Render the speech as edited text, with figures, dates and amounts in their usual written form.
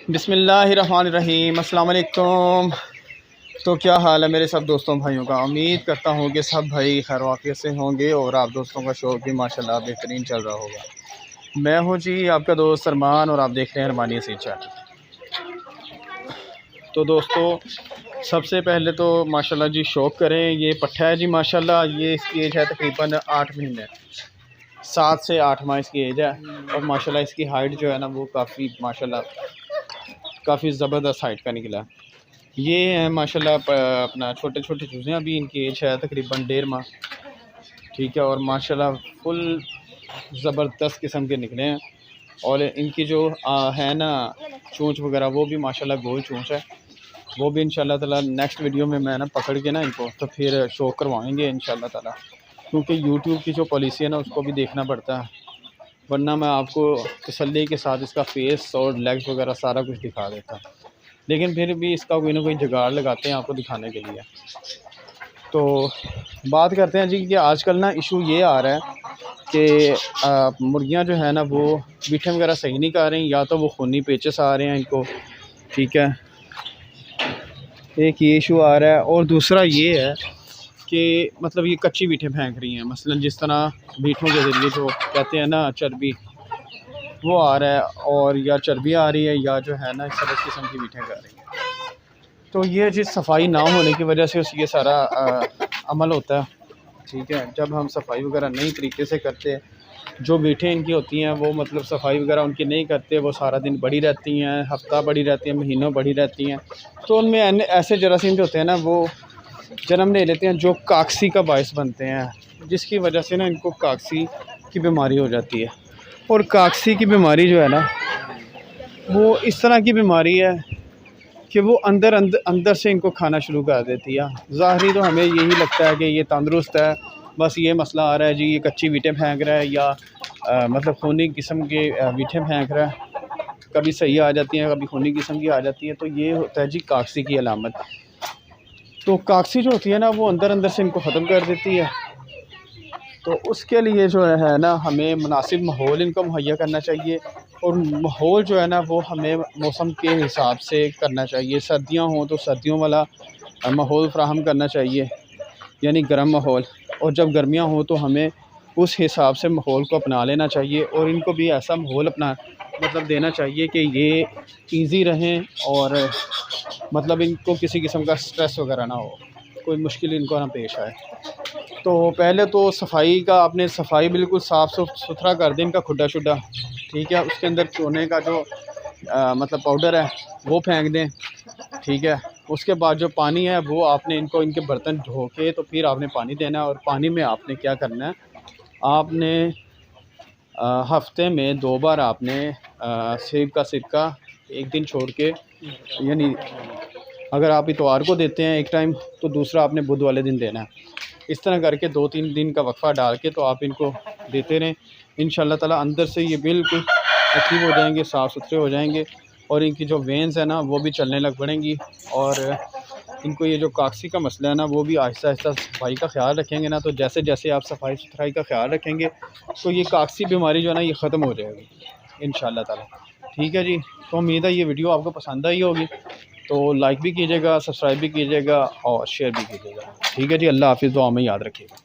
बिस्मिल्लाहिर्रहमानिर्रहीम, अस्सलाम वालेकुम। तो क्या हाल है मेरे सब दोस्तों भाइयों का। उम्मीद करता हूँ कि सब भाई खैर वाक़ियत से होंगे और आप दोस्तों का शौक़ भी माशाल्लाह बेहतरीन चल रहा होगा। मैं हूँ जी आपका दोस्त अरमान और आप देख रहे हैं अरमानी सी चैनल। तो दोस्तों सबसे पहले तो माशाल्लाह जी शौक़ करें। ये पट्ठा है जी माशाल्लाह, ये इसकी एज है तकरीबन 8 महीने, 7 से 8 माह इसकी एज है। और माशाल्लाह इसकी हाइट जो है ना वो काफ़ी माशाल्लाह काफ़ी ज़बरदस्त हाइट का निकला। ये है माशाल्लाह अपना छोटे छोटे चूज़े, अभी इनकी एज है तकरीबन 1.5 माह, ठीक है। और माशाल्लाह फुल ज़बरदस्त किस्म के निकले हैं। और इनकी जो है ना चोंच वगैरह वो भी माशाल्लाह गोल चोंच है। वो भी इंशाल्लाह ताला नेक्स्ट वीडियो में मैं ना पकड़ के ना इनको तो फिर शो करवाएंगे इंशाल्लाह ताला, क्योंकि यूट्यूब की जो पॉलिसी है ना उसको भी देखना पड़ता है, वरना मैं आपको तसल्ली के साथ इसका फेस और लेग्स वगैरह सारा कुछ दिखा देता। लेकिन फिर भी इसका कोई ना कोई जुगाड़ लगाते हैं आपको दिखाने के लिए। तो बात करते हैं जी कि आजकल ना इशू ये आ रहा है कि मुर्गियां जो है ना वो मीठे वगैरह सही नहीं कर रही, या तो वो खूनी पेचेस आ रहे हैं इनको, ठीक है। एक ये इशू आ रहा है और दूसरा ये है कि मतलब ये कच्ची बीठें फेंक रही हैं। मसलन जिस तरह बीठों के ज़रिए जो कहते हैं ना चर्बी वो आ रहा है, और या चर्बी आ रही है या जो है ना इस तरह किस्म की बीठें कर रही हैं। तो ये चीज़ सफाई ना होने की वजह से ये सारा अमल होता है, ठीक है। जब हम सफाई वगैरह नई तरीके से करते हैं, जो बीठें इनकी होती हैं वो मतलब सफाई वगैरह उनकी नहीं करते, वो सारा दिन बड़ी रहती हैं, हफ्ता बड़ी रहती हैं, महीनों बड़ी रहती हैं। तो उनमें ऐसे जरासीम जो होते हैं ना वो जन्म ले लेते हैं जो काकसी का बायस बनते हैं, जिसकी वजह से ना इनको काकसी की बीमारी हो जाती है। और काकसी की बीमारी जो है ना वो इस तरह की बीमारी है कि वो अंदर से इनको खाना शुरू कर देती है। ज़ाहिरी तो हमें यही लगता है कि ये तंदुरुस्त है, बस ये मसला आ रहा है जी ये कच्ची बीटें फेंक रहा है या मतलब खूनी किस्म के बीटें फेंक रहा है। कभी सही आ जाती हैं, कभी खूनी किस्म की आ जाती है। तो ये होता है जी काकसी की अलामत। तो काकसी जो होती है ना वो अंदर से इनको ख़त्म कर देती है। तो उसके लिए जो है ना हमें मुनासिब माहौल इनको मुहैया करना चाहिए। और माहौल जो है ना वो हमें मौसम के हिसाब से करना चाहिए। सर्दियां हों तो सर्दियों वाला माहौल फ़राहम करना चाहिए, यानी गर्म माहौल। और जब गर्मियां हों तो हमें उस हिसाब से माहौल को अपना लेना चाहिए। और इनको भी ऐसा माहौल अपना मतलब देना चाहिए कि ये ईज़ी रहें और मतलब इनको किसी किस्म का स्ट्रेस वगैरह ना हो, कोई मुश्किल इनको ना पेश आए। तो पहले तो सफाई का आपने सफाई बिल्कुल साफ़ सुथरा कर दें इनका खुड्डा शुड्डा, ठीक है। उसके अंदर चूने का जो मतलब पाउडर है वो फेंक दें, ठीक है। उसके बाद जो पानी है वो आपने इनको इनके बर्तन धो के तो फिर आपने पानी देना है। और पानी में आपने क्या करना है, आपने हफ्ते में 2 बार आपने सेब का सिरका एक दिन छोड़ के, यानी अगर आप इतवार को देते हैं एक टाइम तो दूसरा आपने बुध वाले दिन देना है। इस तरह करके 2-3 दिन का वक्फ़ा डाल के तो आप इनको देते रहें। इंशाल्लाह ताला अंदर से ये बिल्कुल एक्टिव हो जाएंगे, साफ़ सुथरे हो जाएंगे। और इनकी जो वेंस है ना वो भी चलने लग पड़ेंगी। और इनको ये जो काकसी का मसला है ना वो भी आहिस्ता आहिस्ता सफाई का ख्याल रखेंगे ना, तो जैसे जैसे आप सफाई सुथराई का ख्याल रखेंगे तो ये काकसी बीमारी जो है ना ये ख़त्म हो जाएगी इंशाल्लाह ताला, ठीक है जी। तो उम्मीद है ये वीडियो आपको पसंद आई होगी। तो लाइक भी कीजिएगा, सब्सक्राइब भी कीजिएगा और शेयर भी कीजिएगा, ठीक है जी। अल्लाह हाफ़िज़, दुआ में याद रखिएगा।